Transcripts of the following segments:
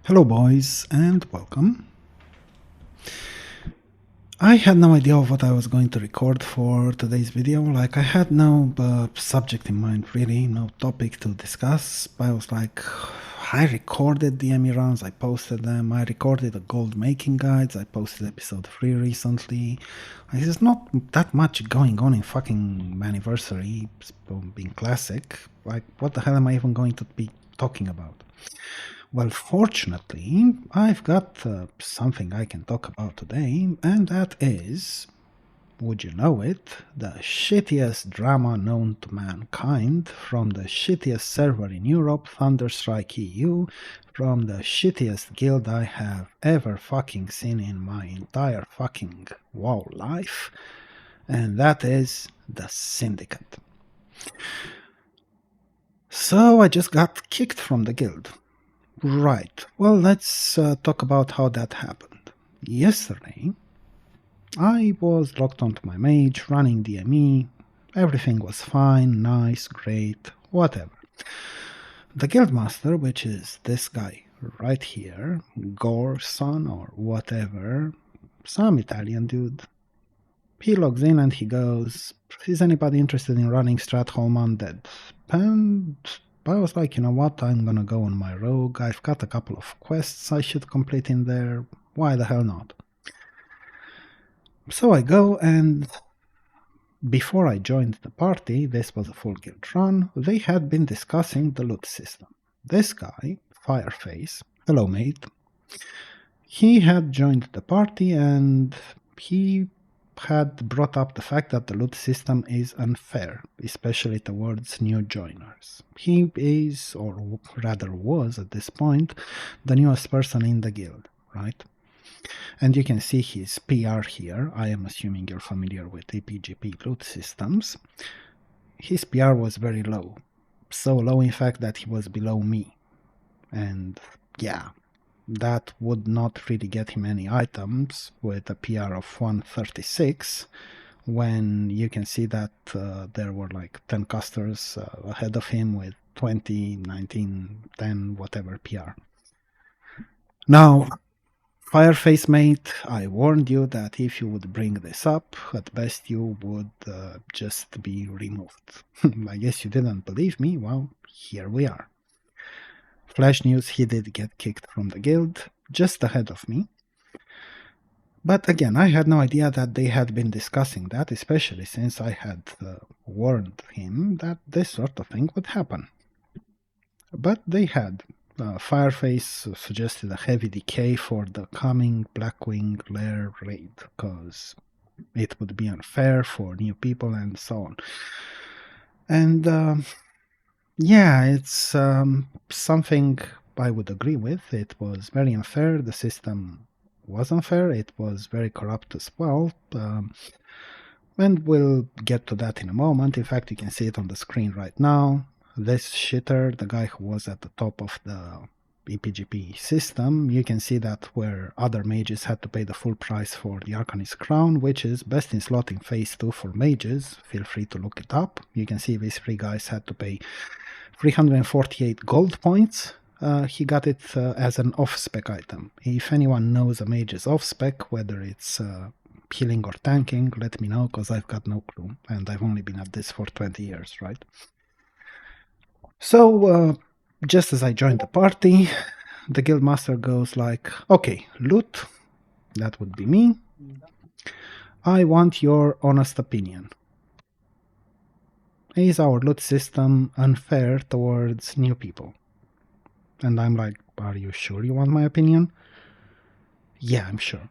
Hello boys and welcome. I had no idea of what I was going to record for today's video. Like, I had no subject in mind really, no topic to discuss. I was like, I recorded the ME rounds, I posted them, I recorded the gold making guides, I posted episode 3 recently. Like, there's not that much going on in fucking anniversary being classic. Like, what the hell am I even going to be talking about? Well, fortunately, I've got something I can talk about today, and that is, would you know it, the shittiest drama known to mankind from the shittiest server in Europe, Thunderstrike-EU, from the shittiest guild I have ever fucking seen in my entire fucking WoW life, and that is the Syndicate. So I just got kicked from the guild. Right. Well, let's talk about how that happened. Yesterday, I was logged onto my mage, running DME. Everything was fine, nice, great, whatever. The guildmaster, which is this guy right here, Gorson or whatever, some Italian dude, he logs in and he goes, is anybody interested in running Stratholme Undead? And I was like, you know what, I'm gonna go on my rogue, I've got a couple of quests I should complete in there, why the hell not? So I go, and before I joined the party, this was a full guild run, they had been discussing the loot system. This guy, Fireface, hello mate, he had joined the party and he had brought up the fact that the loot system is unfair, especially towards new joiners. He is, or rather was at this point, the newest person in the guild, right? And you can see his PR here. I am assuming you're familiar with APGP loot systems. His PR was very low. So low, in fact, that he was below me. And yeah, that would not really get him any items with a PR of 136, when you can see that there were like 10 casters ahead of him with 20, 19, 10, whatever PR. Now, Fireface mate, I warned you that if you would bring this up, at best you would just be removed. I guess you didn't believe me. Well, here we are. Flash news, he did get kicked from the guild, just ahead of me. But again, I had no idea that they had been discussing that, especially since I had warned him that this sort of thing would happen. But they had. Fireface suggested a heavy decay for the coming Blackwing Lair raid, because it would be unfair for new people and so on. And yeah, it's something I would agree with. It was very unfair. The system was unfair. It was very corrupt as well. And we'll get to that in a moment. In fact, you can see it on the screen right now. This shitter, the guy who was at the top of the EPGP system, you can see that where other mages had to pay the full price for the Arcanist Crown, which is best in slot in Phase 2 for mages. Feel free to look it up. You can see these three guys had to pay 348 gold points. He got it as an off-spec item. If anyone knows a mage's off-spec, whether it's healing or tanking, let me know, because I've got no clue, and I've only been at this for 20 years, right? So, just as I joined the party, the guildmaster goes like, okay, loot, that would be me. I want your honest opinion. Is our loot system unfair towards new people? And I'm like, are you sure you want my opinion? Yeah, I'm sure.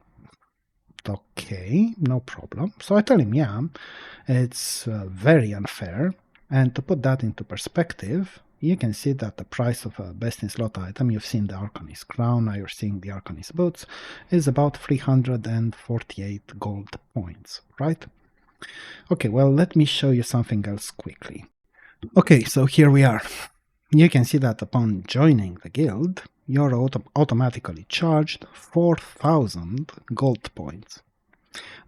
Okay, no problem. So I tell him, yeah, it's very unfair. And to put that into perspective, you can see that the price of a best in slot item, you've seen the Arcanist Crown, now you're seeing the Arcanist Boots, is about 348 gold points, right? Okay, well, let me show you something else quickly. Okay, so here we are. You can see that upon joining the guild, you're automatically charged 4,000 gold points.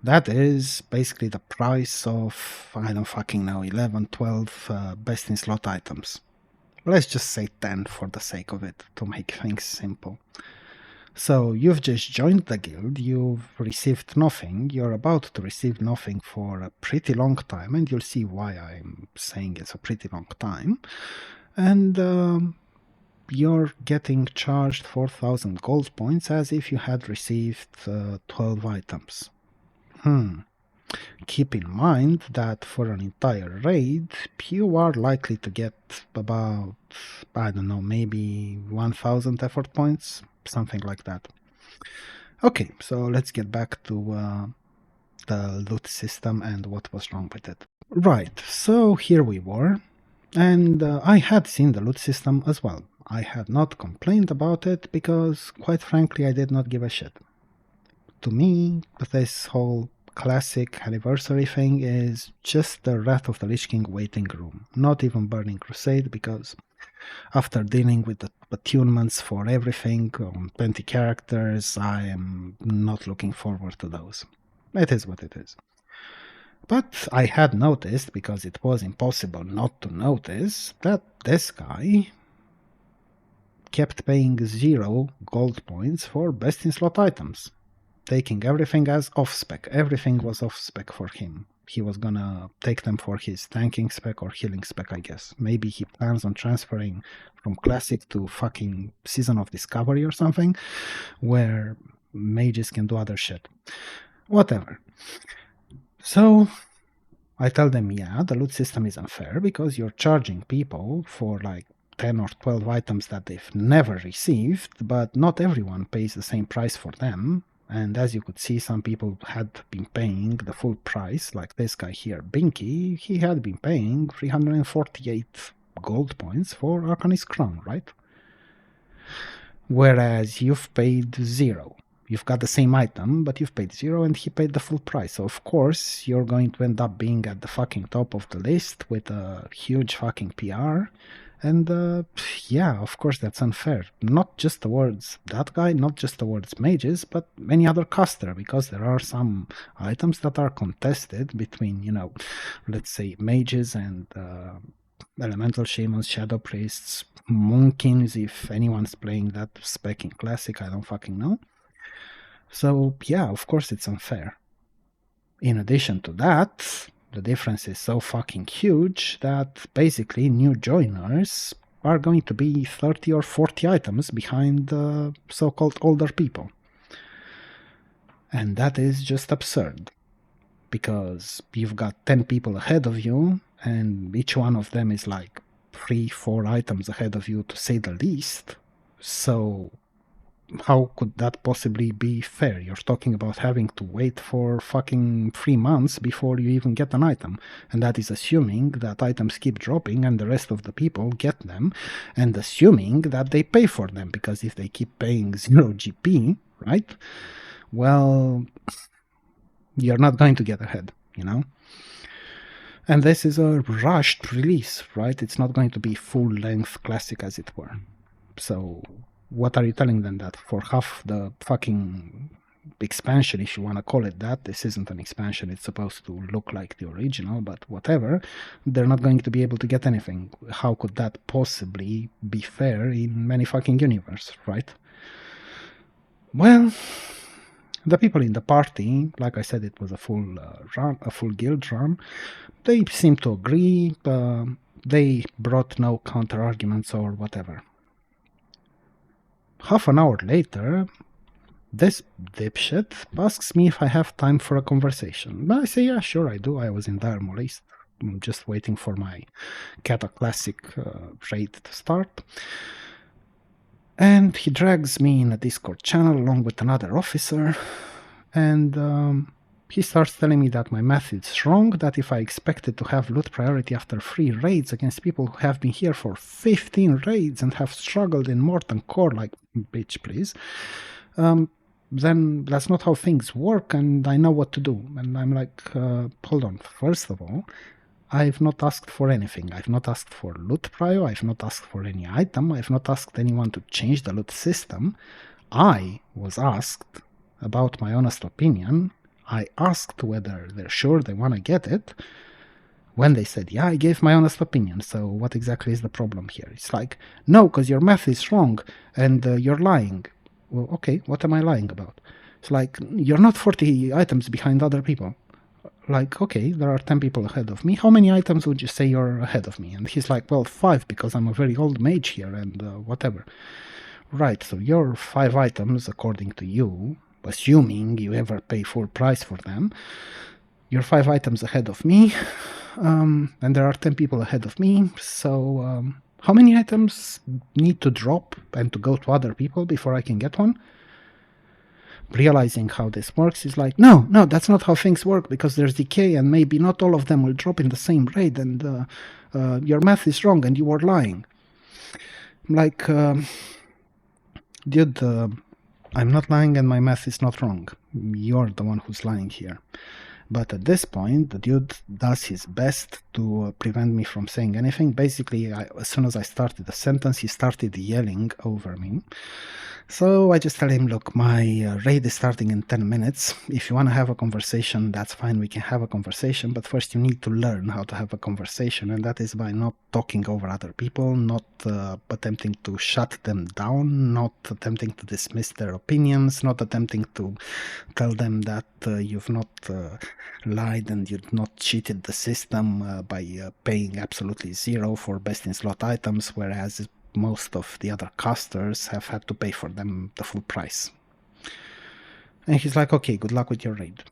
That is basically the price of, I don't fucking know, 11, 12 best in slot items. Let's just say 10 for the sake of it, to make things simple. So you've just joined the guild, you've received nothing, you're about to receive nothing for a pretty long time, and you'll see why I'm saying it's a pretty long time. And you're getting charged 4,000 gold points as if you had received 12 items. Keep in mind that for an entire raid, you are likely to get about, I don't know, maybe 1,000 effort points, something like that. Okay, so let's get back to the loot system and what was wrong with it. Right, so here we were, and I had seen the loot system as well. I had not complained about it because, quite frankly, I did not give a shit. To me, this whole classic anniversary thing is just the Wrath of the Lich King waiting room, not even Burning Crusade, because after dealing with the attunements for everything on 20 characters, I am not looking forward to those. It is what it is. But I had noticed, because it was impossible not to notice, that this guy kept paying 0 gold points for best in slot items, taking everything as off spec. Everything was off spec for him. He was gonna take them for his tanking spec or healing spec, I guess. Maybe he plans on transferring from classic to fucking Season of Discovery or something, where mages can do other shit. Whatever. So I tell them, yeah, the loot system is unfair because you're charging people for like 10 or 12 items that they've never received, but not everyone pays the same price for them. And as you could see, some people had been paying the full price, like this guy here, Binky. He had been paying 348 gold points for Arcanist Crown, right? Whereas you've paid 0. You've got the same item, but you've paid 0 and he paid the full price. So of course, you're going to end up being at the fucking top of the list with a huge fucking PR. And yeah, of course, that's unfair. Not just towards that guy, not just towards mages, but any other caster, because there are some items that are contested between, you know, let's say mages and elemental shamans, shadow priests, moonkins, if anyone's playing that spec in classic, I don't fucking know. So yeah, of course it's unfair. In addition to that, the difference is so fucking huge that basically new joiners are going to be 30 or 40 items behind the so-called older people. And that is just absurd, because you've got 10 people ahead of you, and each one of them is like 3-4 items ahead of you, to say the least. So how could that possibly be fair? You're talking about having to wait for fucking 3 months before you even get an item. And that is assuming that items keep dropping and the rest of the people get them, and assuming that they pay for them, because if they keep paying 0 GP, right? Well, you're not going to get ahead, you know? And this is a rushed release, right? It's not going to be full-length classic, as it were. So what are you telling them, that for half the fucking expansion, if you want to call it that, this isn't an expansion, it's supposed to look like the original, but whatever, they're not going to be able to get anything? How could that possibly be fair in many fucking universe, right? Well, the people in the party, like I said, it was a full run, a full guild run. They seemed to agree. They brought no counter arguments or whatever. Half an hour later, this dipshit asks me if I have time for a conversation. I say, yeah, sure I do. I was in dire molest. I'm just waiting for my Cataclassic raid to start. And he drags me in a Discord channel along with another officer, and he starts telling me that my math is wrong, that if I expected to have loot priority after 3 raids against people who have been here for 15 raids and have struggled in Morton Core, like, bitch, please, then that's not how things work, and I know what to do. And I'm like, hold on, first of all, I've not asked for anything. I've not asked for loot prio, I've not asked for any item, I've not asked anyone to change the loot system. I was asked about my honest opinion. I asked whether they're sure they want to get it. When they said, yeah, I gave my honest opinion, so what exactly is the problem here? It's like, no, because your math is wrong and you're lying. Well, okay, what am I lying about? It's like, you're not 40 items behind other people. Like, okay, there are 10 people ahead of me. How many items would you say you're ahead of me? And he's like, well, 5, because I'm a very old mage here and whatever. Right, so you're 5 items, according to you, assuming you ever pay full price for them. You're 5 items ahead of me, and there are 10 people ahead of me, so how many items need to drop and to go to other people before I can get one? Realizing how this works is like, no, that's not how things work, because there's decay and maybe not all of them will drop in the same rate, and your math is wrong and you are lying. I'm like, dude, I'm not lying and my math is not wrong. You're the one who's lying here. But at this point, the dude does his best to prevent me from saying anything. Basically, as soon as I started the sentence, he started yelling over me. So I just tell him, look, my raid is starting in 10 minutes. If you want to have a conversation, that's fine. We can have a conversation. But first you need to learn how to have a conversation. And that is by not talking over other people, not attempting to shut them down, not attempting to dismiss their opinions, not attempting to tell them that you've not lied and you've not cheated the system by paying absolutely zero for best in slot items, whereas most of the other casters have had to pay for them the full price. And he's like, okay, good luck with your raid.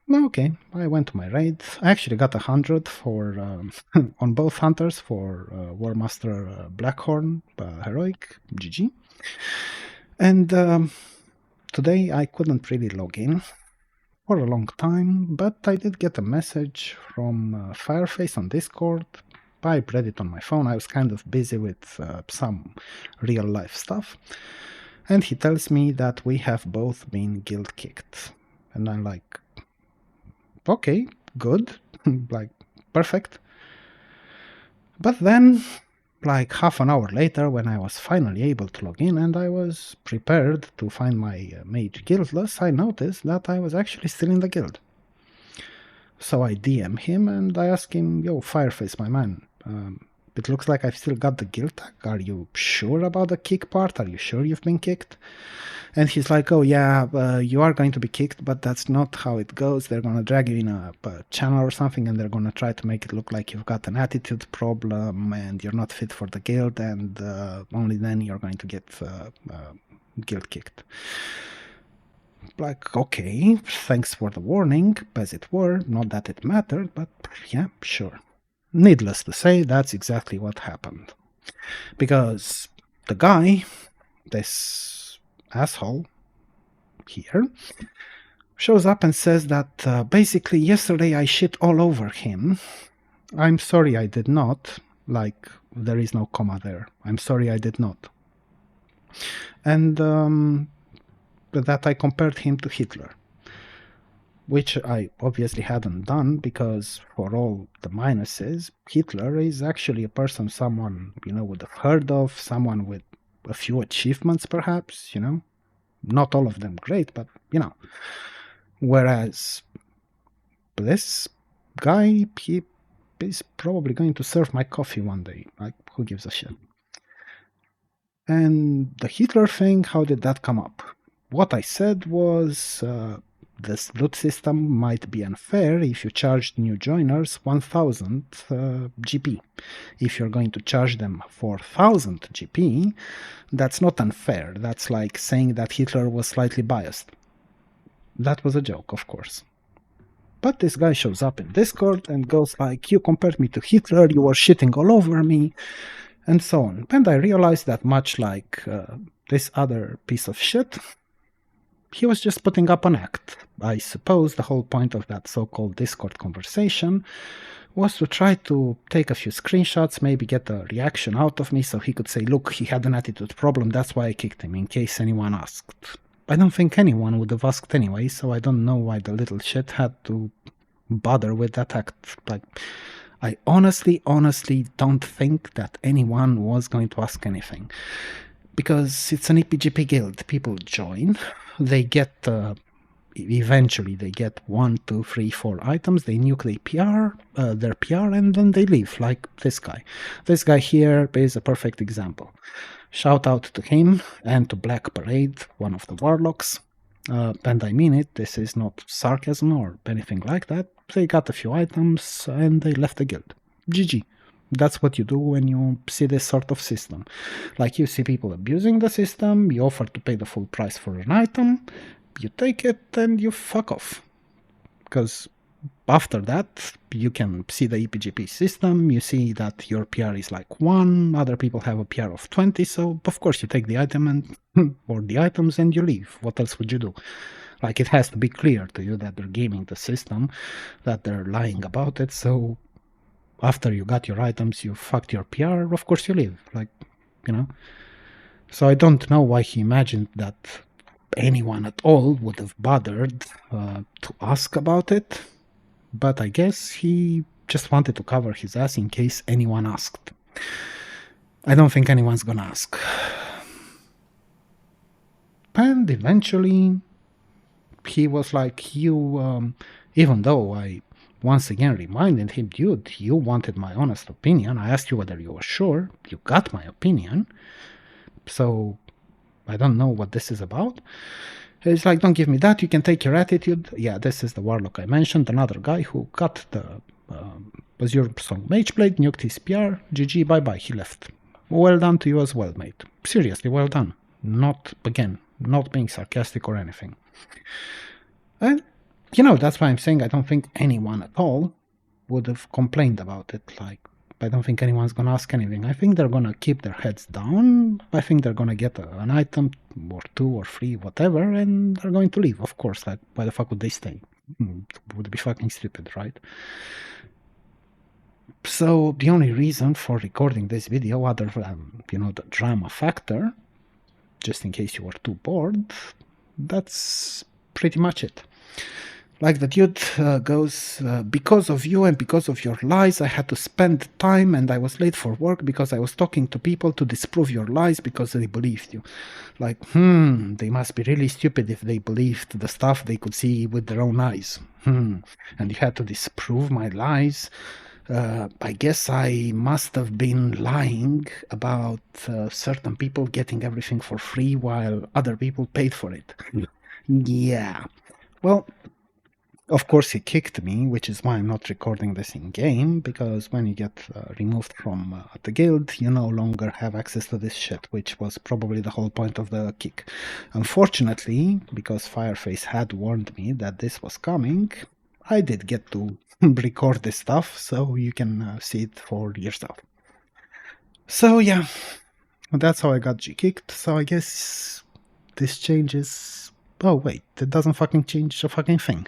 Well, okay, I went to my raid. I actually got 100 for on both hunters for War Master Blackhorn Heroic, GG. And today I couldn't really log in for a long time, but I did get a message from Fireface on Discord. I read it on my phone. I was kind of busy with some real life stuff. And he tells me that we have both been guild kicked. And I'm like, okay, good, like, perfect. But then, like half an hour later, when I was finally able to log in and I was prepared to find my mage guildless, I noticed that I was actually still in the guild. So I DM him and I ask him, yo, Fireface, my man, it looks like I've still got the guild tag. Are you sure about the kick part? Are you sure you've been kicked? And he's like, oh yeah, you are going to be kicked, but that's not how it goes. They're going to drag you in a channel or something, and they're going to try to make it look like you've got an attitude problem and you're not fit for the guild, and only then you're going to get guild kicked. Like, okay, thanks for the warning, as it were, not that it mattered, but yeah, sure. Needless to say, that's exactly what happened. Because the guy, this asshole here, shows up and says that basically yesterday I shit all over him. I'm sorry I did not. Like, there is no comma there. I'm sorry I did not. And that I compared him to Hitler, which I obviously hadn't done, because for all the minuses, Hitler is actually a person someone, would have heard of, someone with a few achievements perhaps, not all of them great, but, whereas this guy, he is probably going to serve my coffee one day. Like, who gives a shit? And the Hitler thing, how did that come up? What I said was, this loot system might be unfair if you charged new joiners 1000 GP. If you're going to charge them 4000 GP, that's not unfair. That's like saying that Hitler was slightly biased. That was a joke, of course. But this guy shows up in Discord and goes like, you compared me to Hitler, you were shitting all over me, and so on. And I realized that much like this other piece of shit, he was just putting up an act. I suppose the whole point of that so-called Discord conversation was to try to take a few screenshots, maybe get a reaction out of me so he could say, look, he had an attitude problem, that's why I kicked him, in case anyone asked. I don't think anyone would have asked anyway, so I don't know why the little shit had to bother with that act. Like, I honestly don't think that anyone was going to ask anything. Because it's an EPGP guild. People join, they get eventually they get 1, 2, 3, 4 items, they nuke their PR, and then they leave, like this guy. This guy here is a perfect example. Shout out to him and to Black Parade, one of the warlocks. And I mean it, this is not sarcasm or anything like that. They got a few items and they left the guild. GG. That's what you do when you see this sort of system. Like, you see people abusing the system, you offer to pay the full price for an item, you take it and you fuck off. Because after that, you can see the EPGP system, you see that your PR is like 1, other people have a PR of 20, so of course you take the item and or the items and you leave. What else would you do? Like, it has to be clear to you that they're gaming the system, that they're lying about it, so after you got your items, you fucked your PR, of course you leave. Like, you know? So I don't know why he imagined that anyone at all would have bothered to ask about it, but I guess he just wanted to cover his ass in case anyone asked. I don't think anyone's gonna ask. And eventually, he was like, even though I once again reminded him, dude, you wanted my honest opinion, I asked you whether you were sure, you got my opinion, so I don't know what this is about. It's like, don't give me that, you can take your attitude. Yeah, this is the warlock I mentioned, another guy who got the Azure Song Mageblade, nuked his PR, GG, bye-bye, he left. Well done to you as well, mate. Seriously, well done. Not, again, not being sarcastic or anything. And, you know, that's why I'm saying I don't think anyone at all would have complained about it. Like, I don't think anyone's gonna ask anything. I think they're gonna keep their heads down. I think they're gonna get an item or 2 or 3, whatever, and they're going to leave. Of course, like, why the fuck would they stay? It would be fucking stupid, right? So the only reason for recording this video, other than, you know, the drama factor, just in case you were too bored, that's pretty much it. Like, the dude goes, because of you and because of your lies, I had to spend time and I was late for work because I was talking to people to disprove your lies because they believed you. Like, they must be really stupid if they believed the stuff they could see with their own eyes. And you had to disprove my lies. I guess I must have been lying about certain people getting everything for free while other people paid for it. Yeah. Well, of course he kicked me, which is why I'm not recording this in-game, because when you get removed from the guild, you no longer have access to this shit, which was probably the whole point of the kick. Unfortunately, because Fireface had warned me that this was coming, I did get to record this stuff, so you can see it for yourself. So yeah, that's how I got gkicked, so I guess this changes... Oh wait, it doesn't fucking change a fucking thing.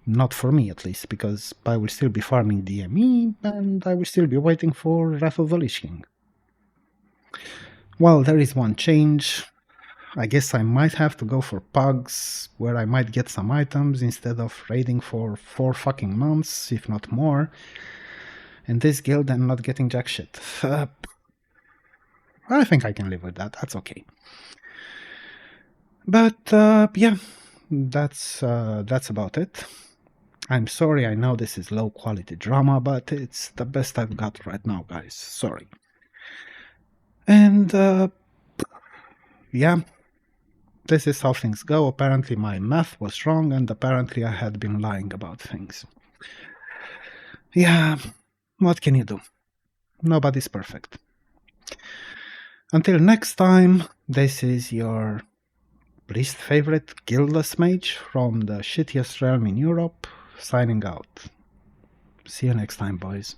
Not for me, at least, because I will still be farming DME, and I will still be waiting for Wrath of the Lich King. Well, there is one change. I guess I might have to go for pugs, where I might get some items instead of raiding for 4 fucking months, if not more. In this guild, I'm not getting jack shit. I think I can live with that, that's okay. But, yeah, that's about it. I'm sorry, I know this is low quality drama, but it's the best I've got right now, guys. Sorry. And, yeah, this is how things go. Apparently my math was wrong, and apparently I had been lying about things. Yeah, what can you do? Nobody's perfect. Until next time, this is your least favorite guildless mage from the shittiest realm in Europe, signing out. See you next time, boys.